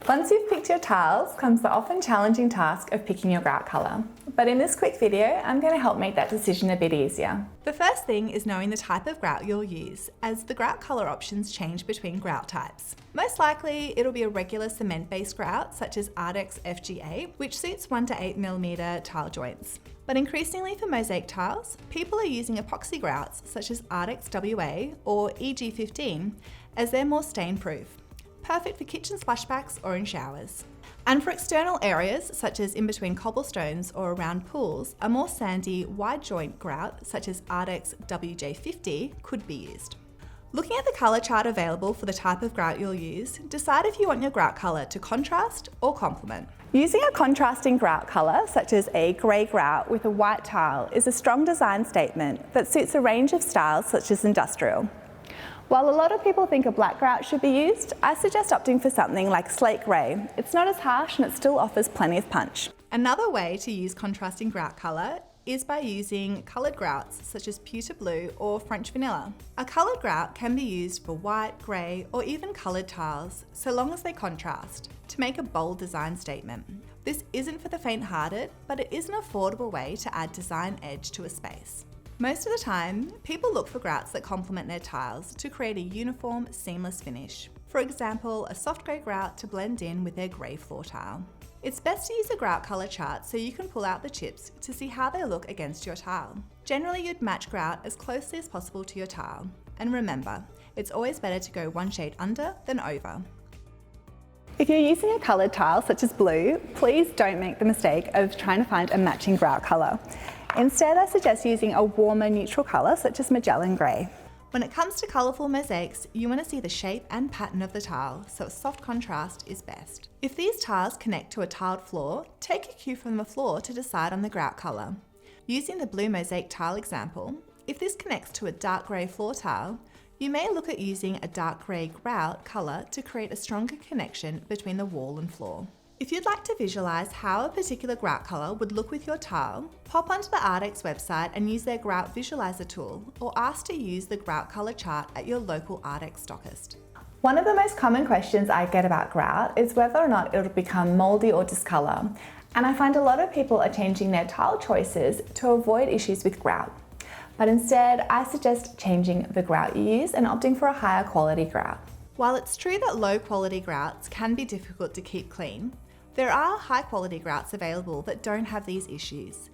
Once you've picked your tiles comes the often challenging task of picking your grout colour. But in this quick video, I'm going to help make that decision a bit easier. The first thing is knowing the type of grout you'll use, as the grout colour options change between grout types. Most likely, it'll be a regular cement-based grout, such as ARDEX FG8, which suits 1 to 8mm tile joints. But increasingly for mosaic tiles, people are using epoxy grouts such as ARDEX WA or EG15, as they're more stain-proof. Perfect for kitchen splashbacks or in showers. And for external areas, such as in between cobblestones or around pools, a more sandy, wide joint grout, such as ARDEX WJ50, could be used. Looking at the colour chart available for the type of grout you'll use, decide if you want your grout colour to contrast or complement. Using a contrasting grout colour, such as a grey grout with a white tile, is a strong design statement that suits a range of styles such as industrial. While a lot of people think a black grout should be used, I suggest opting for something like slate grey. It's not as harsh and it still offers plenty of punch. Another way to use contrasting grout colour is by using coloured grouts such as pewter blue or French vanilla. A coloured grout can be used for white, grey or even coloured tiles, so long as they contrast, to make a bold design statement. This isn't for the faint-hearted, but it is an affordable way to add design edge to a space. Most of the time, people look for grouts that complement their tiles to create a uniform, seamless finish. For example, a soft grey grout to blend in with their grey floor tile. It's best to use a grout colour chart so you can pull out the chips to see how they look against your tile. Generally, you'd match grout as closely as possible to your tile. And remember, it's always better to go one shade under than over. If you're using a coloured tile such as blue, please don't make the mistake of trying to find a matching grout colour. Instead, I suggest using a warmer neutral colour such as Magellan Grey. When it comes to colourful mosaics, you want to see the shape and pattern of the tile, so a soft contrast is best. If these tiles connect to a tiled floor, take a cue from the floor to decide on the grout colour. Using the blue mosaic tile example, if this connects to a dark grey floor tile, you may look at using a dark grey grout colour to create a stronger connection between the wall and floor. If you'd like to visualise how a particular grout colour would look with your tile, pop onto the ARDEX website and use their Grout Visualiser tool, or ask to use the grout colour chart at your local ARDEX stockist. One of the most common questions I get about grout is whether or not it'll become mouldy or discolour, and I find a lot of people are changing their tile choices to avoid issues with grout. But instead, I suggest changing the grout you use and opting for a higher quality grout. While it's true that low quality grouts can be difficult to keep clean, there are high quality grouts available that don't have these issues,